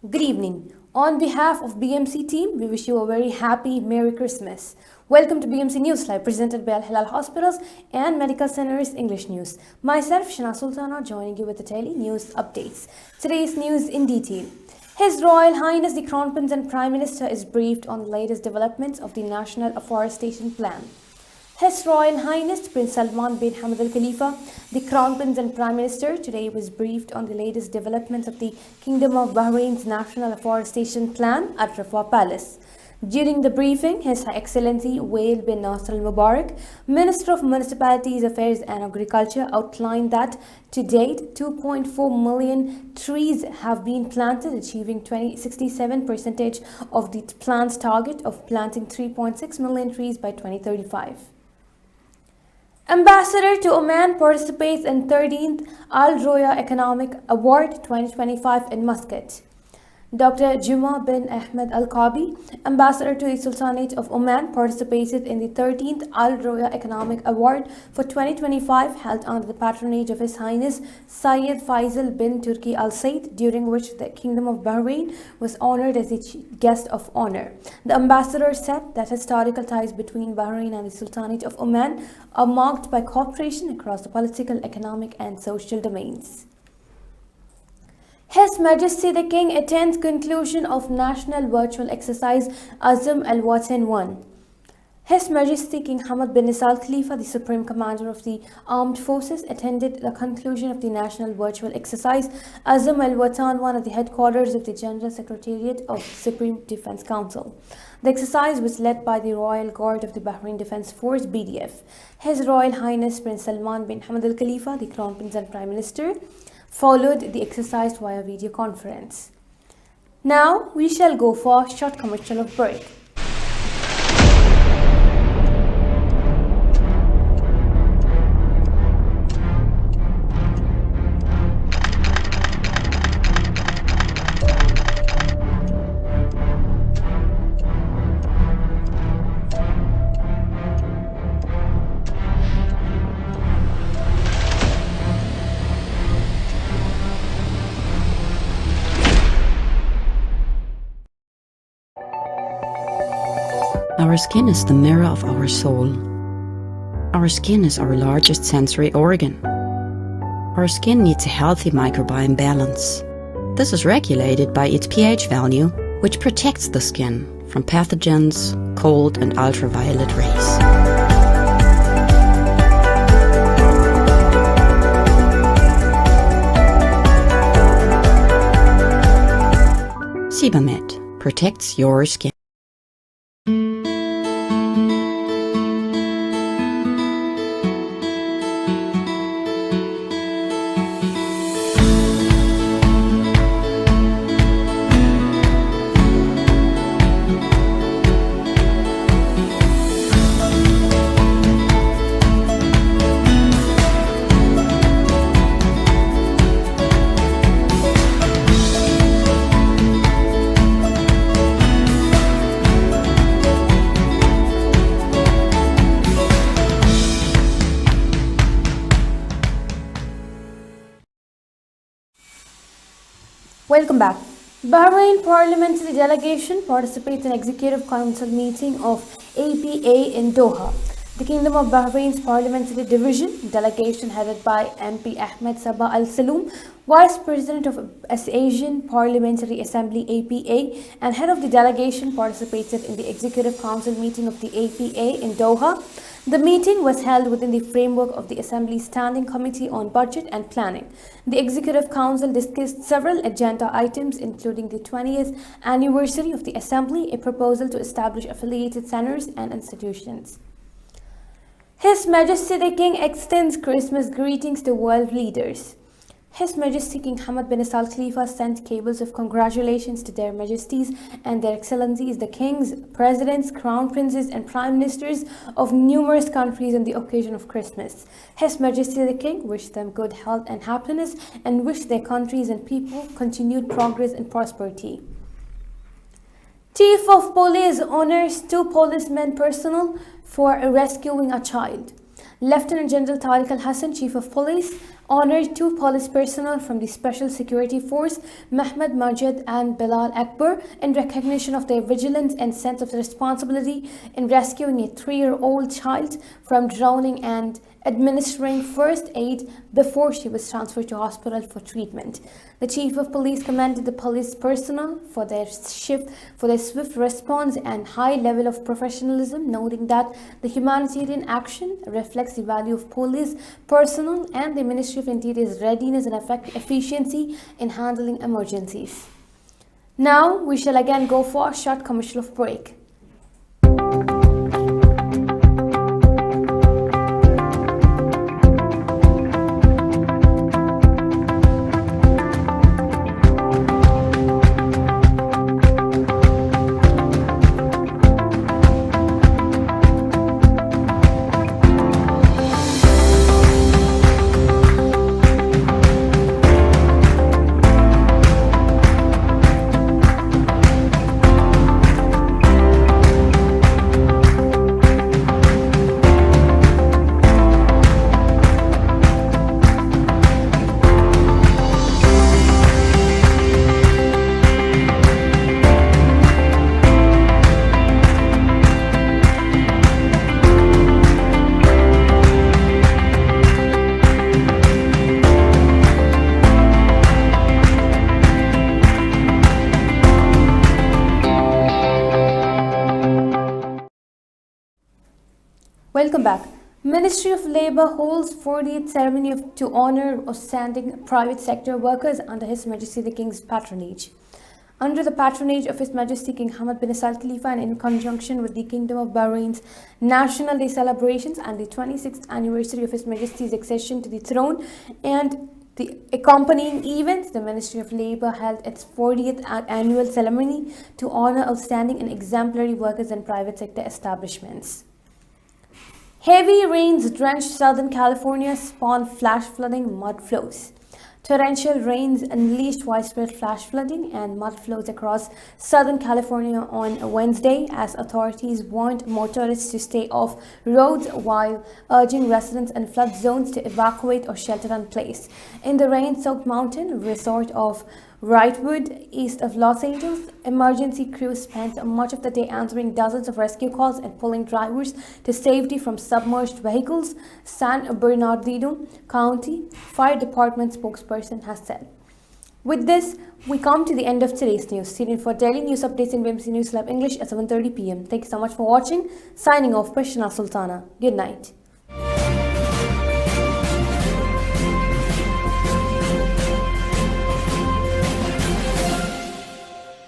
Good evening. On behalf of BMC team, we wish you a very happy Merry Christmas. Welcome to BMC News Live, presented by Al Hilal Hospitals and Medical Centers English News. Myself, Shana Sultana, joining you with the daily news updates. Today's news in detail. His Royal Highness the Crown Prince and Prime Minister is briefed on the latest developments of the National Afforestation Plan. His Royal Highness Prince Salman bin Hamad Al Khalifa, the Crown Prince and Prime Minister, today was briefed on the latest developments of the Kingdom of Bahrain's National Afforestation Plan at Rafah Palace. During the briefing, His Excellency Wael bin Nasser Al Mubarak, Minister of Municipalities Affairs and Agriculture, outlined that to date 2.4 million trees have been planted, achieving 67% of the plan's target of planting 3.6 million trees by 2035. Ambassador to Oman participates in 13th Al Roya Economic Award 2025 in Muscat. Dr. Juma bin Ahmed Al Qabi, Ambassador to the Sultanate of Oman, participated in the 13th Al Roya Economic Award for 2025 held under the patronage of His Highness Syed Faisal bin Turki Al Said, during which the Kingdom of Bahrain was honored as the guest of honor. The ambassador said that historical ties between Bahrain and the Sultanate of Oman are marked by cooperation across the political, economic and social domains. His Majesty the King attends conclusion of National Virtual Exercise Azam Al Watan 1. His Majesty King Hamad bin Isa Al Khalifa, the Supreme Commander of the Armed Forces, attended the conclusion of the National Virtual Exercise Azam Al Watan 1 at the headquarters of the General Secretariat of the Supreme Defense Council. The exercise was led by the Royal Guard of the Bahrain Defense Force (BDF). His Royal Highness Prince Salman bin Hamad Al Khalifa, the Crown Prince and Prime Minister, followed the exercise via video conference. Now we shall go for a short commercial break. Our skin is the mirror of our soul. Our skin is our largest sensory organ. Our skin needs a healthy microbiome balance. This is regulated by its pH value, which protects the skin from pathogens, cold and ultraviolet rays. Sebamed protects your skin. Welcome back. Bahrain Parliamentary delegation participates in Executive Council meeting of APA in Doha. The Kingdom of Bahrain's Parliamentary Division delegation headed by MP Ahmed Sabah Al Saloom, Vice President of Asian Parliamentary Assembly APA and head of the delegation, participated in the Executive Council meeting of the APA in Doha. The meeting was held within the framework of the Assembly's Standing Committee on Budget and Planning. The Executive Council discussed several agenda items, including the 20th anniversary of the Assembly, a proposal to establish affiliated centers and institutions. His Majesty the King extends Christmas greetings to world leaders. His Majesty King Hamad bin Isa Al Khalifa sent cables of congratulations to their Majesties and their Excellencies, the Kings, Presidents, Crown Princes and Prime Ministers of numerous countries on the occasion of Christmas. His Majesty the King wished them good health and happiness and wished their countries and people continued progress and prosperity. Chief of Police honors 2 policemen personnel for rescuing a child. Lieutenant General Tariq Al Hassan, Chief of Police, honored two police personnel from the Special Security Force, Mehmed Majid and Bilal Akbar, in recognition of their vigilance and sense of responsibility in rescuing a 3-year-old child from drowning and administering first aid before she was transferred to hospital for treatment. The Chief of Police commended the police personnel for their swift response and high level of professionalism, noting that the humanitarian action reflects the value of police personnel and the Ministry of Interior's readiness and efficiency in handling emergencies. Now we shall again go for a short commercial break. Welcome back. Ministry of Labour holds 40th ceremony to honour outstanding private sector workers under His Majesty the King's patronage. Under the patronage of His Majesty King Hamad bin Al Khalifa and in conjunction with the Kingdom of Bahrain's National Day celebrations and the 26th anniversary of His Majesty's accession to the throne and the accompanying events, the Ministry of Labour held its 40th annual ceremony to honour outstanding and exemplary workers in private sector establishments. Heavy rains drenched Southern California, spawned flash flooding, mud flows. Torrential rains unleashed widespread flash flooding and mud flows across Southern California on Wednesday as authorities warned motorists to stay off roads while urging residents in flood zones to evacuate or shelter in place. In the rain-soaked mountain resort of Wrightwood, east of Los Angeles, emergency crews spent much of the day answering dozens of rescue calls and pulling drivers to safety from submerged vehicles, San Bernardino County Fire Department spokesperson has said. With this, we come to the end of today's news. Tune in for daily news updates in BMC News Lab English at 7:30 p.m. Thank you so much for watching. Signing off, Prashna Sultana. Good night.